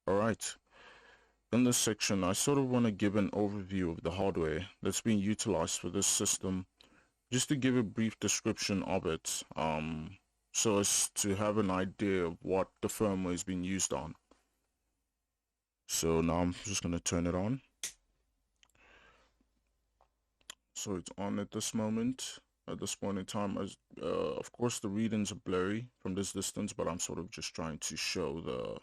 Alright, in this section I sort of want to give an overview of the hardware that's being utilized for this system, just to give a brief description of it, so as to have an idea of what the firmware is being used on. So now I'm just going to turn it on. So it's on at this moment. At this point in time, of course the readings are blurry from this distance, but I'm sort of just trying to show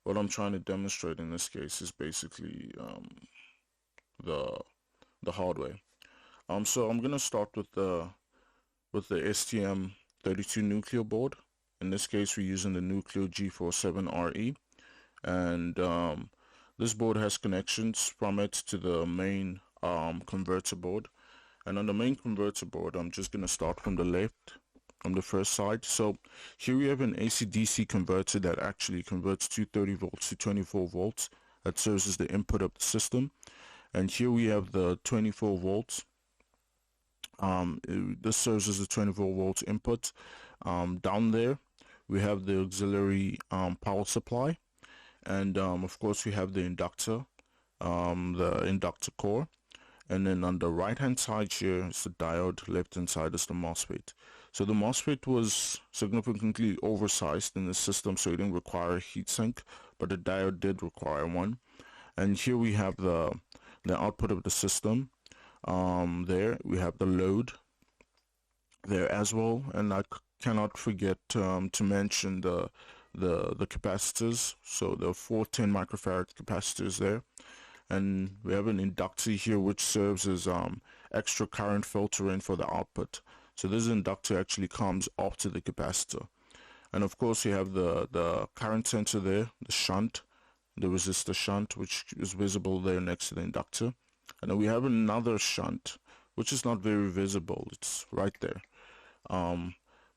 what I'm trying to demonstrate in this case is basically the hardware. So I'm gonna start with the STM32 nuclear board. In this case, we're using the Nucleo G47RE, and this board has connections from it to the main converter board. And on the main converter board, I'm just gonna start from the left, on the first side. So here we have an AC/DC converter that actually converts 230 volts to 24 volts. That serves as the input of the system. And here we have the 24 volts. This serves as the 24 volts input. Down there we have the auxiliary power supply, and of course we have the inductor core. And then on the right hand side here is the diode, left hand side is the MOSFET. So the MOSFET was significantly oversized in the system, so it didn't require a heatsink, but the diode did require one. And here we have the output of the system. There we have the load there as well, and I cannot forget to mention the capacitors. So the 410 microfarad capacitors there. And we have an inductor here which serves as extra current filtering for the output. So this inductor actually comes after the capacitor. And of course you have the current sensor there, the shunt, the resistor shunt, which is visible there next to the inductor. And then we have another shunt which is not very visible, it's right there.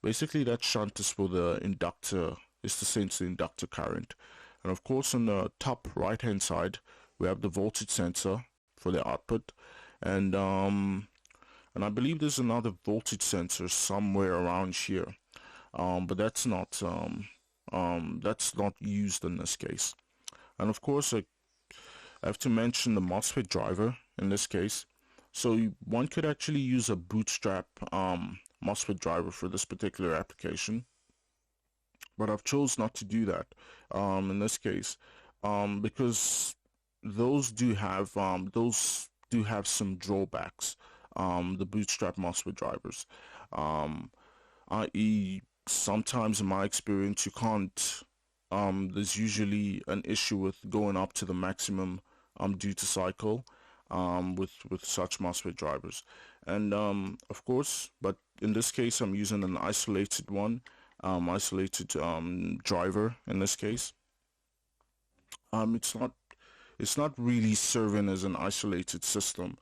Basically that shunt is for the inductor, is to sense the inductor current. And of course on the top right hand side we have the voltage sensor for the output, and I believe there's another voltage sensor somewhere around here, but that's not used in this case. And of course I have to mention the MOSFET driver in this case. So one could actually use a bootstrap MOSFET driver for this particular application, but I've chose not to do that in this case, because those do have some drawbacks. The bootstrap MOSFET drivers, i.e., sometimes in my experience you can't. There's usually an issue with going up to the maximum duty cycle with such MOSFET drivers, and of course, but in this case I'm using an isolated one, driver in this case. It's not really serving as an isolated system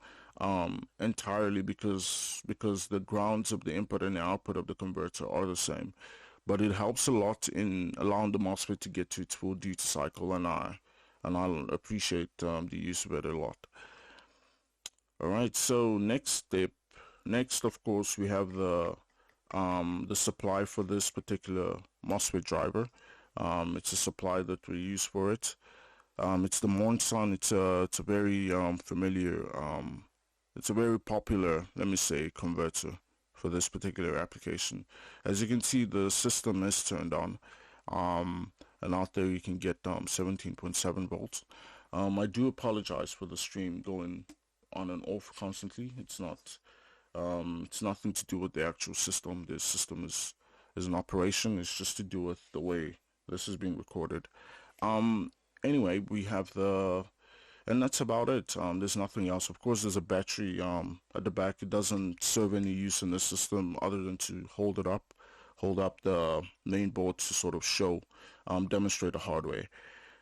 entirely, because the grounds of the input and the output of the converter are the same, but it helps a lot in allowing the MOSFET to get to its full duty cycle, and I'll appreciate the use of it a lot. Alright, so next of course we have the supply for this particular MOSFET driver. It's a supply that we use for it. It's the Monson. It's a very familiar, it's a very popular, let me say, converter for this particular application. As you can see, the system is turned on, and out there you can get 17.7 volts. I do apologize for the stream going on and off constantly. It's nothing to do with the actual system. The system is an operation. It's just to do with the way this is being recorded. Anyway, we have and that's about it. There's nothing else. Of course, there's a battery at the back. It doesn't serve any use in the system other than to hold up the main board to sort of demonstrate the hardware.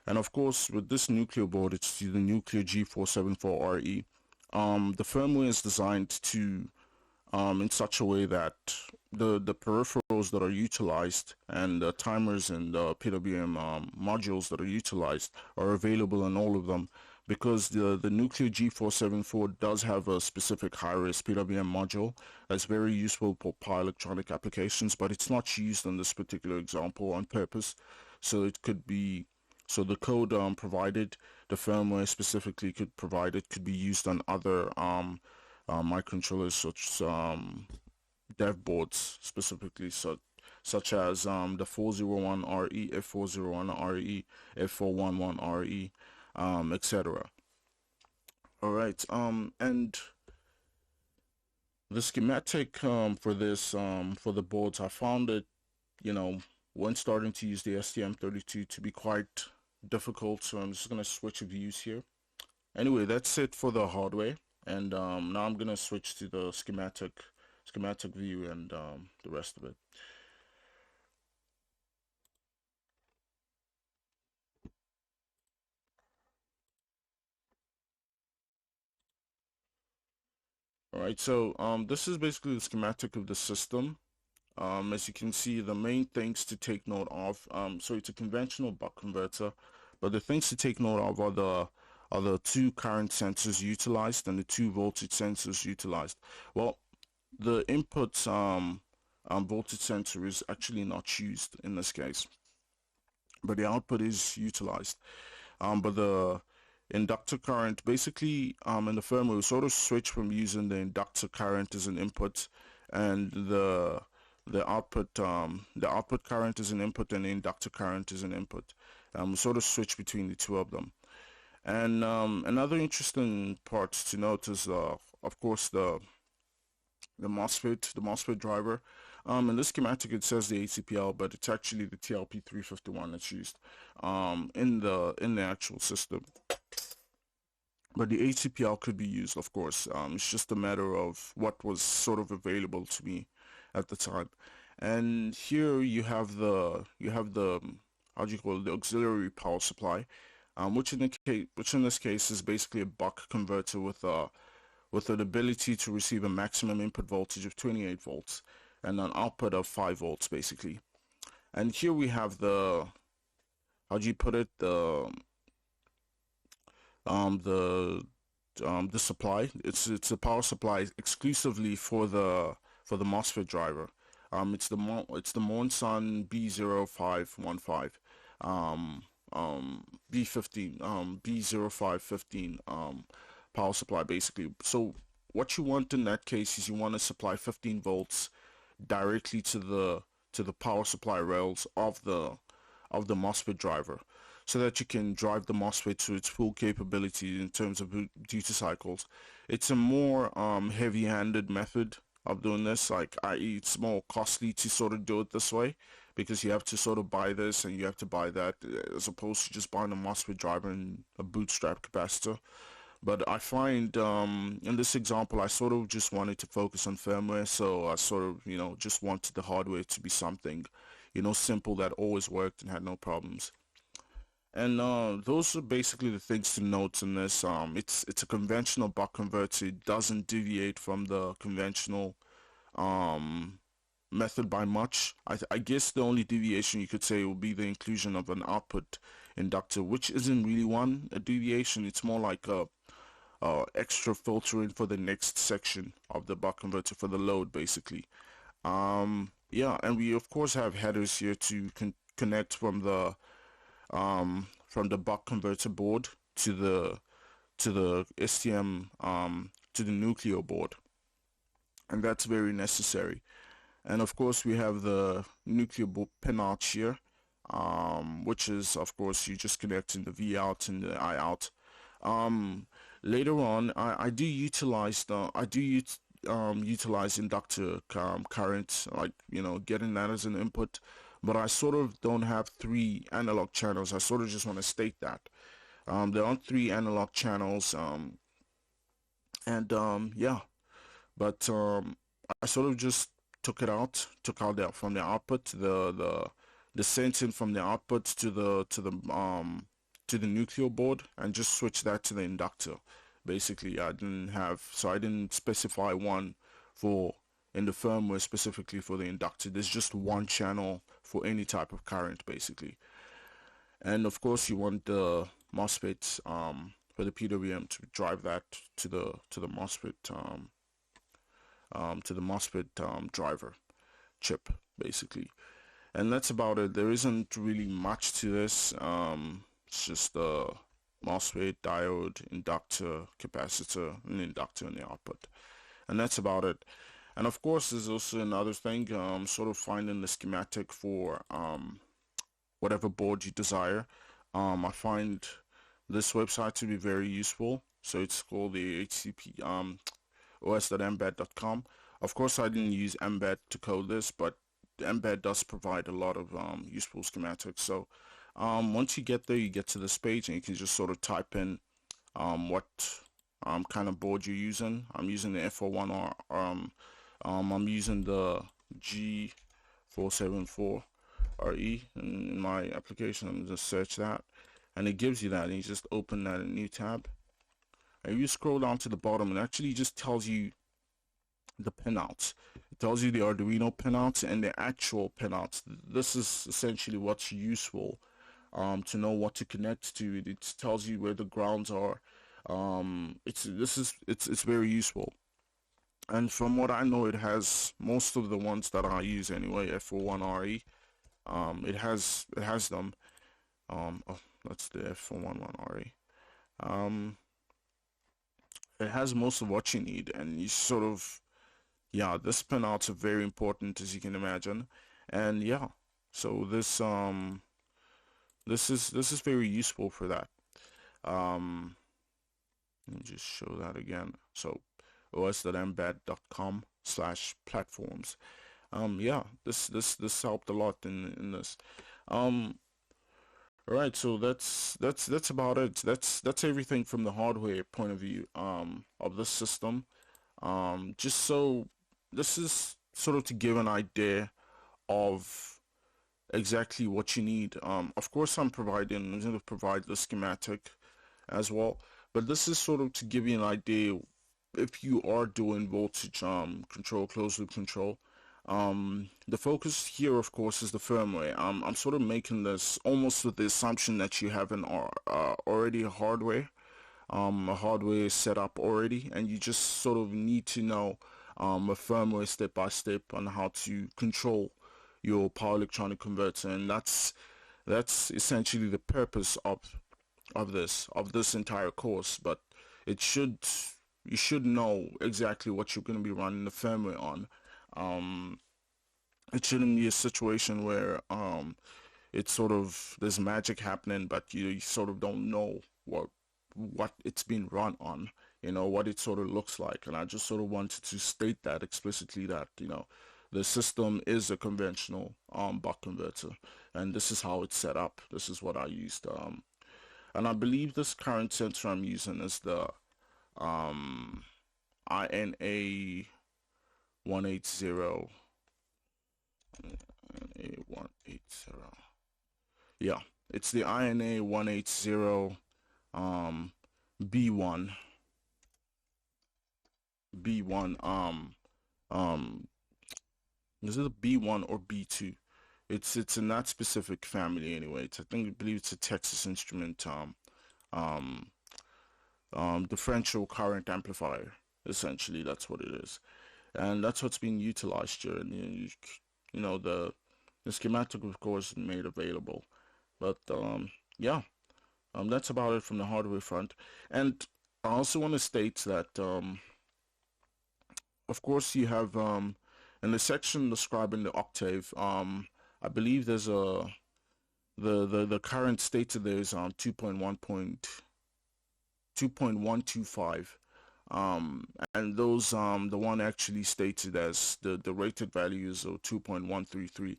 And of course, with this Nucleo board, it's the Nucleo G474RE. The firmware is designed to in such a way that the peripherals that are utilized and the timers and the PWM modules that are utilized are available in all of them, because the Nucleo G474 does have a specific high-res PWM module that's very useful for power electronic applications, but it's not used in this particular example on purpose. So it could be, so the code provided, the firmware specifically could provide it, could be used on other microcontrollers such as dev boards specifically, such as the 401RE, F401RE, F411RE, etc. All right, and the schematic for this for the boards, I found it, you know, when starting to use the STM32 to be quite difficult. So I'm just gonna switch views here. Anyway, that's it for the hardware, and now I'm gonna switch to the schematic view and the rest of it. All right, so this is basically the schematic of the system. As you can see, the main things to take note of, so it's a conventional buck converter, but the things to take note of are the two current sensors utilized and the two voltage sensors utilized. Well, the input voltage sensor is actually not used in this case, but the output is utilized. But the inductor current, basically, in the firmware, we sort of switch from using the inductor current as an input, and the output current is an input, and the inductor current is an input. We sort of switch between the two of them. And another interesting part to note is, of course, the MOSFET driver. In this schematic, it says the ACPL, but it's actually the TLP351 that's used in the actual system. But the ACPL could be used, of course. It's just a matter of what was sort of available to me at the time. And here you have the how do you call it, the auxiliary power supply, which in this case is basically a buck converter with an ability to receive a maximum input voltage of 28 volts and an output of 5 volts basically. And here we have the, how do you put it, um the the supply. It's a power supply exclusively for the MOSFET driver. It's the Monson B0515, B15, B0515 power supply basically. So what you want in that case is you want to supply 15 volts directly to the power supply rails of the MOSFET driver, so that you can drive the MOSFET to its full capability in terms of duty cycles. It's a more heavy-handed method of doing this, like i.e. it's more costly to sort of do it this way because you have to sort of buy this and you have to buy that as opposed to just buying a MOSFET driver and a bootstrap capacitor. But I find in this example, I sort of just wanted to focus on firmware, so I sort of, just wanted the hardware to be something, simple that always worked and had no problems. And those are basically the things to note in this. It's a conventional buck converter. It doesn't deviate from the conventional um, method by much. I guess the only deviation you could say would be the inclusion of an output inductor, which isn't really a deviation. It's more like a extra filtering for the next section of the buck converter for the load, basically. Yeah, and we of course have headers here to connect from the buck converter board to the STM to the Nucleo board, and that's very necessary. And of course, we have the Nucleo board pin out here, which is of course you just connecting the V out and the I out. Um, Later on, I do utilize inductor current, like getting that as an input, but I sort of don't have three analog channels. I sort of just want to state that there aren't three analog channels, and yeah, but I sort of just took out that from the output, the sensing from the output to the Nucleo board, and just switch that to the inductor. Basically, I didn't specify one for in the firmware specifically for the inductor. There's just one channel for any type of current, basically. And of course, you want the MOSFET for the PWM to drive that to the MOSFET driver chip, basically. And that's about it. There isn't really much to this. It's just a MOSFET, diode, inductor, capacitor, an inductor in the output. And that's about it. And of course, there's also another thing, sort of finding the schematic for whatever board you desire. I find this website to be very useful. So it's called the HCP os.mbed.com. Of course, I didn't use mbed to code this, but mbed does provide a lot of useful schematics. So once you get there, you get to this page, and you can just sort of type in what kind of board you're using. I'm using the F01R. I'm using the G474RE in my application. I'm just search that, and it gives you that. And you just open that in a new tab, and you scroll down to the bottom, and actually just tells you the pinouts. It tells you the Arduino pinouts and the actual pinouts. This is essentially what's useful to know what to connect to. It tells you where the grounds are. It's very useful. And from what I know, it has most of the ones that I use anyway. F01RE. It has them. Oh, that's the F11RE. It has most of what you need, and you sort of, yeah, this pinouts are very important, as you can imagine. And yeah, so this is very useful for that. Let me just show that again. So os.mbed.com/platforms. Yeah, this helped a lot in this. Um, all right, so that's about it. That's everything from the hardware point of view of this system. Just so this is sort of to give an idea of exactly what you need. Of course, I'm going to provide the schematic as well, but this is sort of to give you an idea if you are doing voltage control, closed loop control. The focus here, of course, is the firmware. I'm sort of making this almost with the assumption that you have an already a hardware set up already, and you just sort of need to know a firmware step by step on how to control your power electronic converter, and that's essentially the purpose of this entire course. But it should you should know exactly what you're going to be running the firmware on. Um, it shouldn't be a situation where it's sort of there's magic happening, but you sort of don't know what it's been run on, what it sort of looks like. And I just sort of wanted to state that explicitly, that the system is a conventional buck converter, and this is how it's set up. This is what I used, and I believe this current sensor I'm using is the INA 180. INA 180. Yeah, it's the INA 180 B1 B1 is it a B1 or B2? It's in that specific family anyway. I believe it's a Texas Instrument um differential current amplifier. Essentially, that's what it is, and that's what's being utilized here. And the schematic, of course, made available. But yeah, that's about it from the hardware front. And I also want to state that of course, you have in the section describing the octave. I believe there's a the current state of there is 2.125, and those the one actually stated as the rated values of 2.133.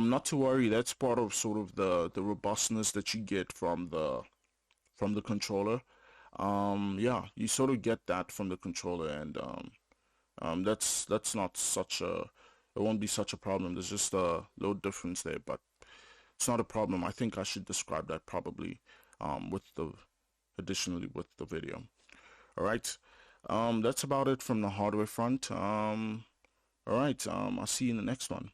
Not to worry, that's part of sort of the robustness that you get from the controller. Yeah, you sort of get that from the controller, and that's not such a it won't be such a problem. There's just a little difference there, but it's not a problem. I think I should describe that probably with the additionally with the video. All right. That's about it from the hardware front. All right. I'll see you in the next one.